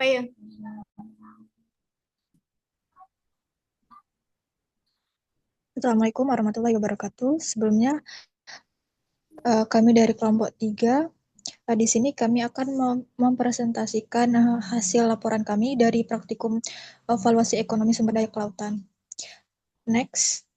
Apa ya? Assalamualaikum warahmatullahi wabarakatuh. Sebelumnya, kami dari kelompok 3, di sini kami akan mempresentasikan hasil laporan kami dari praktikum evaluasi ekonomi sumber daya kelautan. Next.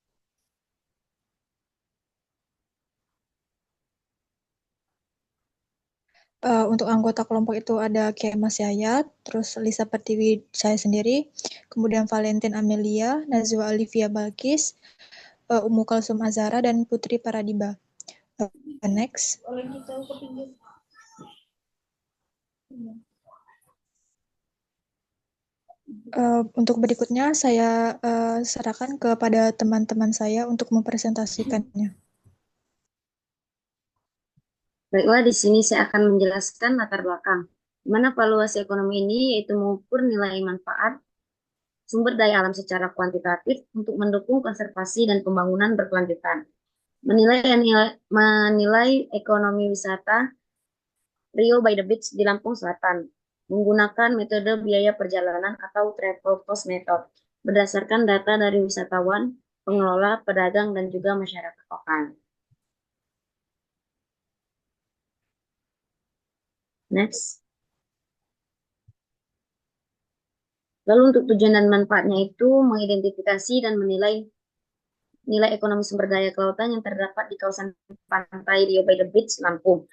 Untuk anggota kelompok itu ada Kemas Yayat, terus Lisa Pertiwi saya sendiri, kemudian Valentin Amelia, Nazwa Olivia Balkis, Umu Kalsum Azara, dan Putri Paradiba. Next. Untuk berikutnya saya serahkan kepada teman-teman saya untuk mempresentasikannya. Baiklah, di sini saya akan menjelaskan latar belakang. Di mana valuasi ekonomi ini yaitu mengukur nilai manfaat sumber daya alam secara kuantitatif untuk mendukung konservasi dan pembangunan berkelanjutan. Menilai ekonomi wisata Rio by the Beach di Lampung Selatan menggunakan metode biaya perjalanan atau travel cost method berdasarkan data dari wisatawan, pengelola, pedagang, dan juga masyarakat lokal. Next. Lalu untuk tujuan dan manfaatnya itu mengidentifikasi dan menilai nilai ekonomi sumber daya kelautan yang terdapat di kawasan pantai Rio by the Beach, Lampung.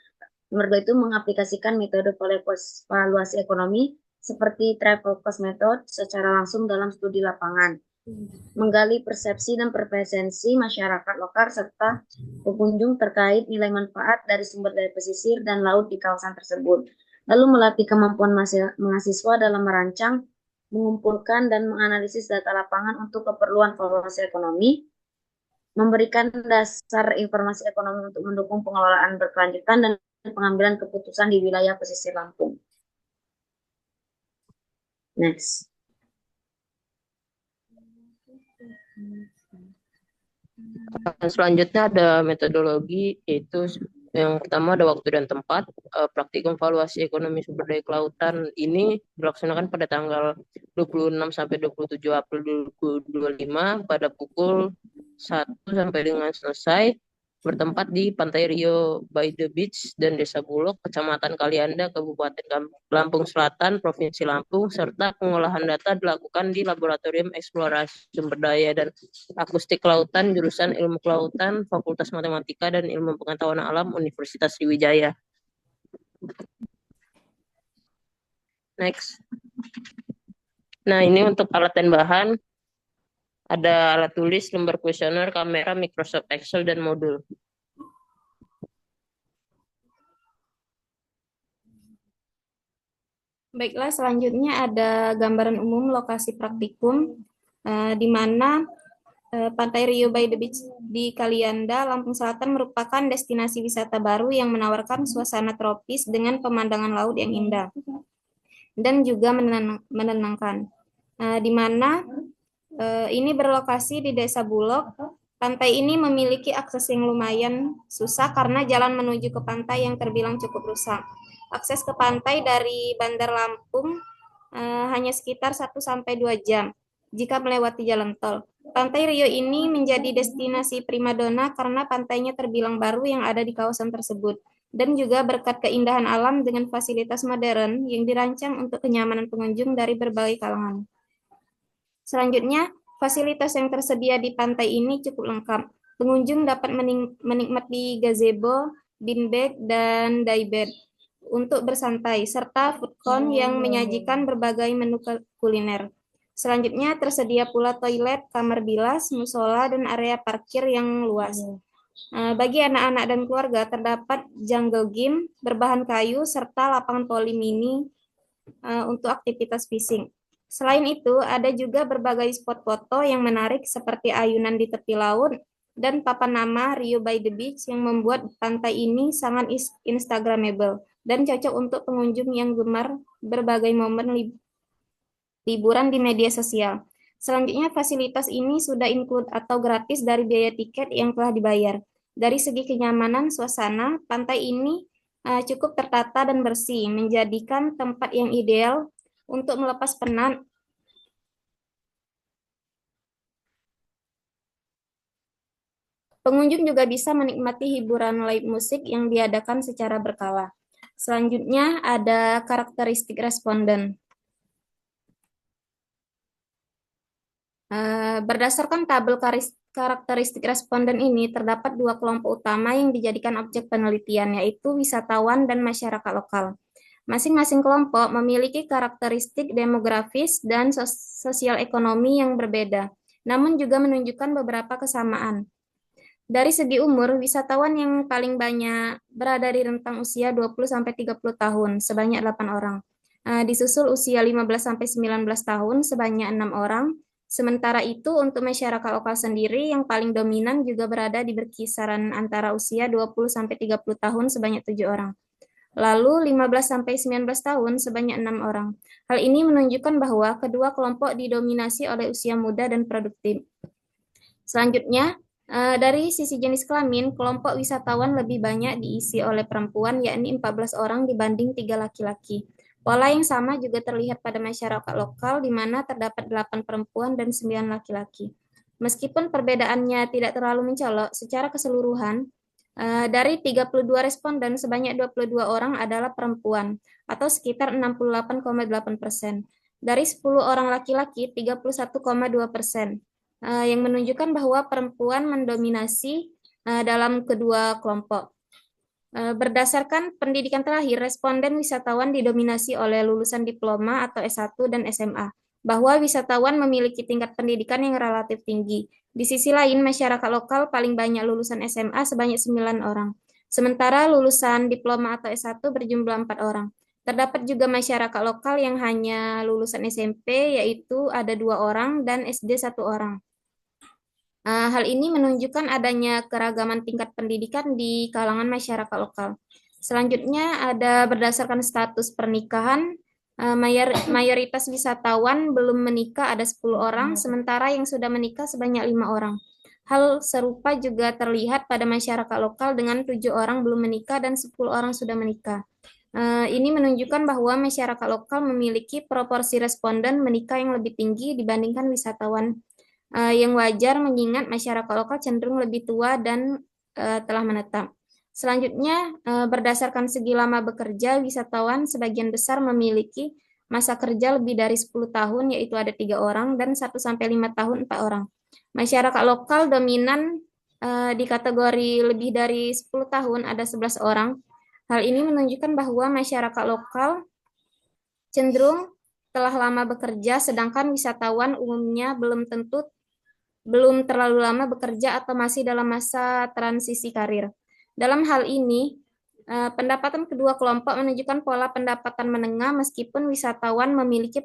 Nomor 2 itu mengaplikasikan metode valuasi ekonomi seperti travel cost method secara langsung dalam studi lapangan. Menggali persepsi dan preferensi masyarakat lokal serta pengunjung terkait nilai manfaat dari sumber daya pesisir dan laut di kawasan tersebut. Lalu melatih kemampuan mahasiswa dalam merancang, mengumpulkan dan menganalisis data lapangan untuk keperluan valuasi ekonomi, memberikan dasar informasi ekonomi untuk mendukung pengelolaan berkelanjutan dan pengambilan keputusan di wilayah pesisir Lampung. Next. Selanjutnya ada metodologi, yaitu yang pertama ada waktu dan tempat. Praktikum valuasi ekonomi sumber daya kelautan ini dilaksanakan pada tanggal 26 sampai 27 April 2025 pada pukul 1 sampai dengan selesai, bertempat di Pantai Rio by the Beach dan Desa Bulog, Kecamatan Kalianda, Kabupaten Lampung Selatan, Provinsi Lampung, serta pengolahan data dilakukan di Laboratorium Eksplorasi Sumber Daya dan Akustik Kelautan, jurusan Ilmu Kelautan, Fakultas Matematika dan Ilmu Pengetahuan Alam, Universitas Sriwijaya. Next. Nah, ini untuk alat dan bahan. Ada alat tulis, lembar kuesioner, kamera, Microsoft Excel, dan modul. Baiklah, selanjutnya ada gambaran umum lokasi praktikum, di mana Pantai Rio by the Beach di Kalianda, Lampung Selatan merupakan destinasi wisata baru yang menawarkan suasana tropis dengan pemandangan laut yang indah dan juga menenangkan. Di mana ini berlokasi di Desa Bulog. Pantai ini memiliki akses yang lumayan susah karena jalan menuju ke pantai yang terbilang cukup rusak. Akses ke pantai dari Bandar Lampung hanya sekitar 1-2 jam jika melewati jalan tol. Pantai Rio ini menjadi destinasi primadona karena pantainya terbilang baru yang ada di kawasan tersebut, dan juga berkat keindahan alam dengan fasilitas modern yang dirancang untuk kenyamanan pengunjung dari berbagai kalangan. Selanjutnya, fasilitas yang tersedia di pantai ini cukup lengkap. Pengunjung dapat menikmati gazebo, beanbag, dan daybed untuk bersantai, serta food court yang menyajikan berbagai menu kuliner. Selanjutnya, tersedia pula toilet, kamar bilas, musola, dan area parkir yang luas. Bagi anak-anak dan keluarga, terdapat jungle gym berbahan kayu, serta lapangan voli mini untuk aktivitas fishing. Selain itu, ada juga berbagai spot foto yang menarik seperti ayunan di tepi laut dan papan nama Rio by the Beach yang membuat pantai ini sangat instagramable dan cocok untuk pengunjung yang gemar berbagai momen liburan di media sosial. Selanjutnya, fasilitas ini sudah include atau gratis dari biaya tiket yang telah dibayar. Dari segi kenyamanan suasana, pantai ini cukup tertata dan bersih, menjadikan tempat yang ideal untuk melepas penat. Pengunjung juga bisa menikmati hiburan live musik yang diadakan secara berkala. Selanjutnya ada karakteristik responden. Berdasarkan tabel karakteristik responden ini, terdapat dua kelompok utama yang dijadikan objek penelitian, yaitu wisatawan dan masyarakat lokal. Masing-masing kelompok memiliki karakteristik demografis dan sosial ekonomi yang berbeda, namun juga menunjukkan beberapa kesamaan. Dari segi umur, wisatawan yang paling banyak berada di rentang usia 20-30 tahun, sebanyak 8 orang. Disusul usia 15-19 tahun, sebanyak 6 orang. Sementara itu, untuk masyarakat lokal sendiri, yang paling dominan juga berada di berkisaran antara usia 20-30 tahun, sebanyak 7 orang. Lalu 15-19 tahun, sebanyak 6 orang. Hal ini menunjukkan bahwa kedua kelompok didominasi oleh usia muda dan produktif. Selanjutnya, dari sisi jenis kelamin, kelompok wisatawan lebih banyak diisi oleh perempuan, yakni 14 orang dibanding 3 laki-laki. Pola yang sama juga terlihat pada masyarakat lokal, di mana terdapat 8 perempuan dan 9 laki-laki. Meskipun perbedaannya tidak terlalu mencolok, secara keseluruhan, dari 32 responden, sebanyak 22 orang adalah perempuan, atau sekitar 68,8%. Dari 10 orang laki-laki, 31,2%. Yang menunjukkan bahwa perempuan mendominasi dalam kedua kelompok. Berdasarkan pendidikan terakhir, responden wisatawan didominasi oleh lulusan diploma atau S1 dan SMA, bahwa wisatawan memiliki tingkat pendidikan yang relatif tinggi. Di sisi lain, masyarakat lokal paling banyak lulusan SMA sebanyak 9 orang, sementara lulusan diploma atau S1 berjumlah 4 orang. Terdapat juga masyarakat lokal yang hanya lulusan SMP, yaitu ada 2 orang, dan SD 1 orang. Hal ini menunjukkan adanya keragaman tingkat pendidikan di kalangan masyarakat lokal. Selanjutnya ada berdasarkan status pernikahan, mayoritas wisatawan belum menikah ada 10 orang, sementara yang sudah menikah sebanyak 5 orang. Hal serupa juga terlihat pada masyarakat lokal dengan 7 orang belum menikah dan 10 orang sudah menikah. Ini menunjukkan bahwa masyarakat lokal memiliki proporsi responden menikah yang lebih tinggi dibandingkan wisatawan, yang wajar mengingat masyarakat lokal cenderung lebih tua dan telah menetap. Selanjutnya, berdasarkan segi lama bekerja, wisatawan sebagian besar memiliki masa kerja lebih dari 10 tahun, yaitu ada 3 orang, dan 1-5 tahun 4 orang. Masyarakat lokal dominan di kategori lebih dari 10 tahun ada 11 orang. Hal ini menunjukkan bahwa masyarakat lokal cenderung telah lama bekerja, sedangkan wisatawan umumnya belum terlalu lama bekerja atau masih dalam masa transisi karir. Dalam hal ini, pendapatan kedua kelompok menunjukkan pola pendapatan menengah meskipun wisatawan memiliki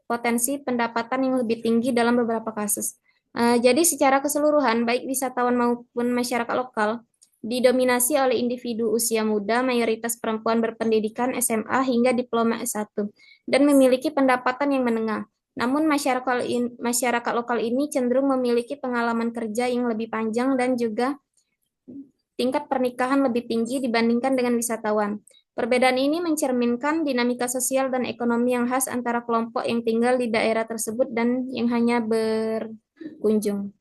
potensi pendapatan yang lebih tinggi dalam beberapa kasus. Jadi secara keseluruhan, baik wisatawan maupun masyarakat lokal didominasi oleh individu usia muda, mayoritas perempuan berpendidikan SMA hingga diploma S1, dan memiliki pendapatan yang menengah. Namun masyarakat lokal ini cenderung memiliki pengalaman kerja yang lebih panjang dan juga tingkat pernikahan lebih tinggi dibandingkan dengan wisatawan. Perbedaan ini mencerminkan dinamika sosial dan ekonomi yang khas antara kelompok yang tinggal di daerah tersebut dan yang hanya berkunjung.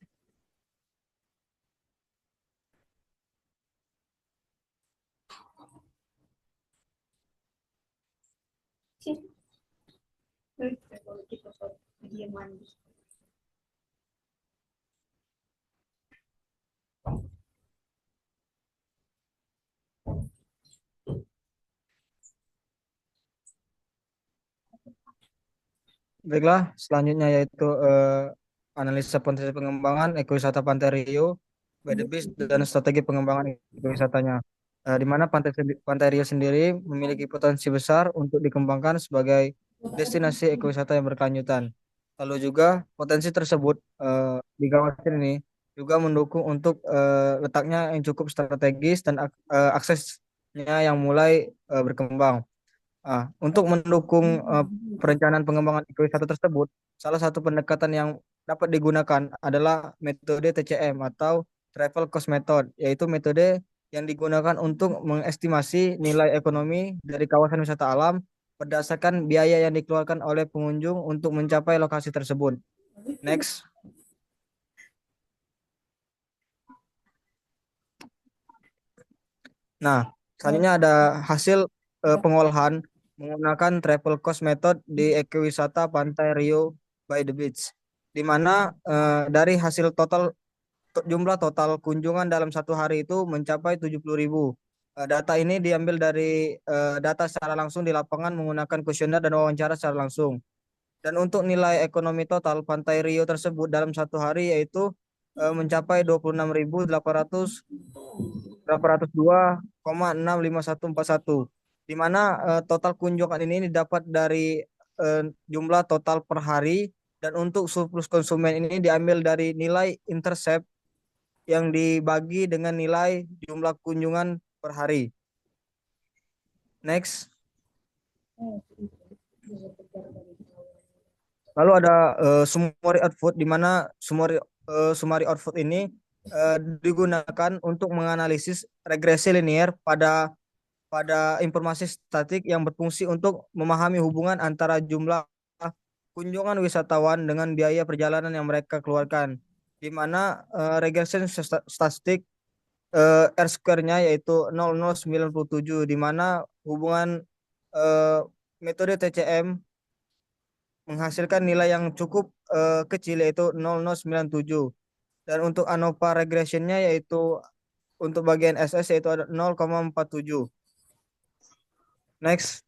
Baiklah, selanjutnya yaitu analisa potensi pengembangan ekowisata Pantai Rio by the Beach dan strategi pengembangan ekowisatanya. Di mana Pantai Rio sendiri memiliki potensi besar untuk dikembangkan sebagai destinasi ekowisata yang berkelanjutan. Lalu juga potensi tersebut di kawasan ini juga mendukung untuk letaknya yang cukup strategis dan aksesnya yang mulai berkembang. Untuk mendukung perencanaan pengembangan ekowisata tersebut, salah satu pendekatan yang dapat digunakan adalah metode TCM atau Travel Cost Method, yaitu metode yang digunakan untuk mengestimasi nilai ekonomi dari kawasan wisata alam berdasarkan biaya yang dikeluarkan oleh pengunjung untuk mencapai lokasi tersebut. Next. Nah, selanjutnya ada hasil pengolahan menggunakan travel cost method di ekowisata Pantai Rio by the Beach, di mana dari hasil total jumlah total kunjungan dalam satu hari itu mencapai 70.000. Data ini diambil dari data secara langsung di lapangan menggunakan kuesioner dan wawancara secara langsung. Dan untuk nilai ekonomi total Pantai Rio tersebut dalam satu hari yaitu mencapai 26.802,65141, di mana total kunjungan ini didapat dari jumlah total per hari, dan untuk surplus konsumen ini diambil dari nilai intercept yang dibagi dengan nilai jumlah kunjungan per hari. Next. Lalu ada summary output, di mana summary output ini digunakan untuk menganalisis regresi linear pada informasi statik yang berfungsi untuk memahami hubungan antara jumlah kunjungan wisatawan dengan biaya perjalanan yang mereka keluarkan, di mana regression statistik R square-nya yaitu 0,097, di mana hubungan metode TCM menghasilkan nilai yang cukup kecil yaitu 0,097, dan untuk ANOVA regressionnya yaitu untuk bagian SS yaitu ada 0,47. Next.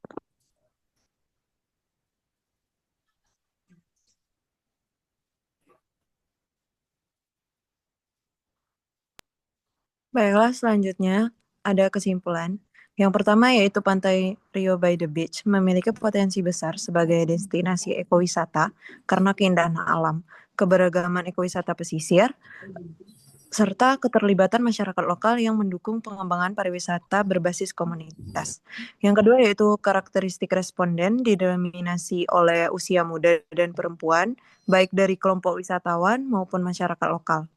Baiklah, selanjutnya ada kesimpulan. Yang pertama yaitu Pantai Rio by the Beach memiliki potensi besar sebagai destinasi ekowisata karena keindahan alam, keberagaman ekowisata pesisir, serta keterlibatan masyarakat lokal yang mendukung pengembangan pariwisata berbasis komunitas. Yang kedua yaitu karakteristik responden didominasi oleh usia muda dan perempuan, baik dari kelompok wisatawan maupun masyarakat lokal,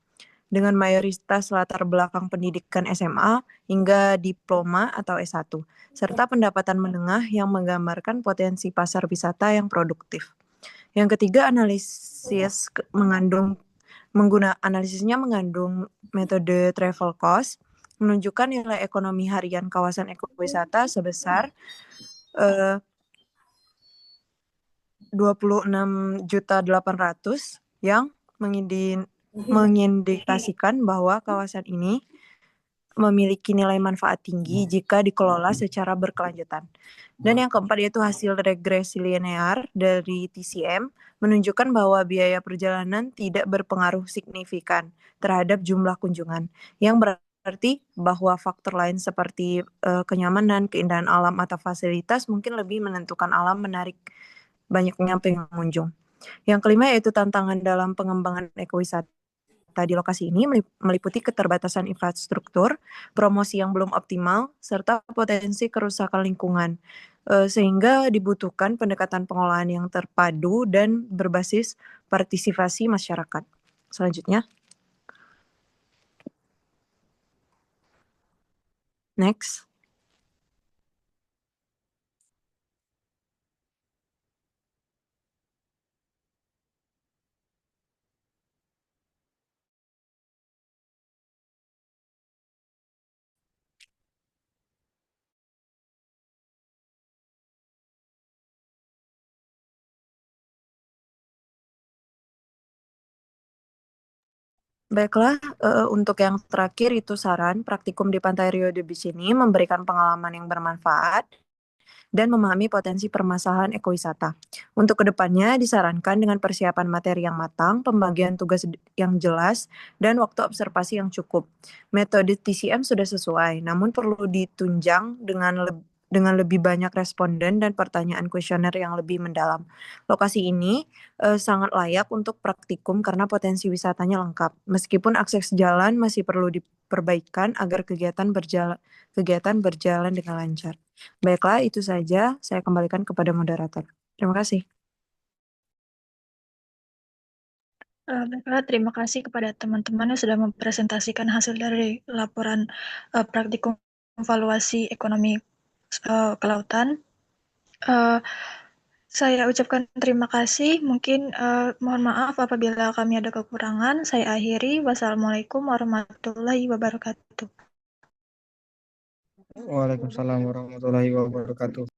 dengan mayoritas latar belakang pendidikan SMA hingga diploma atau S1, serta pendapatan menengah yang menggambarkan potensi pasar wisata yang produktif. Yang ketiga, analisisnya mengandung metode travel cost, menunjukkan nilai ekonomi harian kawasan ekowisata sebesar 26.800.000 yang mengindikasikan bahwa kawasan ini memiliki nilai manfaat tinggi jika dikelola secara berkelanjutan. Dan yang keempat yaitu hasil regresi linear dari TCM menunjukkan bahwa biaya perjalanan tidak berpengaruh signifikan terhadap jumlah kunjungan, yang berarti bahwa faktor lain seperti kenyamanan, keindahan alam, atau fasilitas mungkin lebih menentukan alam menarik banyaknya pengunjung. Yang kelima yaitu tantangan dalam pengembangan ekowisata di lokasi ini meliputi keterbatasan infrastruktur, promosi yang belum optimal, serta potensi kerusakan lingkungan, sehingga dibutuhkan pendekatan pengolahan yang terpadu dan berbasis partisipasi masyarakat. Selanjutnya. Next. Baiklah, untuk yang terakhir itu saran praktikum di Pantai Rio de Beach ini memberikan pengalaman yang bermanfaat dan memahami potensi permasalahan ekowisata. Untuk kedepannya disarankan dengan persiapan materi yang matang, pembagian tugas yang jelas, dan waktu observasi yang cukup. Metode TCM sudah sesuai, namun perlu ditunjang dengan lebih banyak responden dan pertanyaan kuesioner yang lebih mendalam. Lokasi ini sangat layak untuk praktikum karena potensi wisatanya lengkap. Meskipun akses jalan masih perlu diperbaikan agar kegiatan berjalan dengan lancar. Baiklah, itu saja. Saya kembalikan kepada moderator. Terima kasih. Baiklah, terima kasih kepada teman-teman yang sudah mempresentasikan hasil dari laporan praktikum evaluasi ekonomi kelautan. Eh, saya ucapkan terima kasih. Mungkin mohon maaf apabila kami ada kekurangan. Saya akhiri. Wassalamualaikum warahmatullahi wabarakatuh. Waalaikumsalam warahmatullahi wabarakatuh.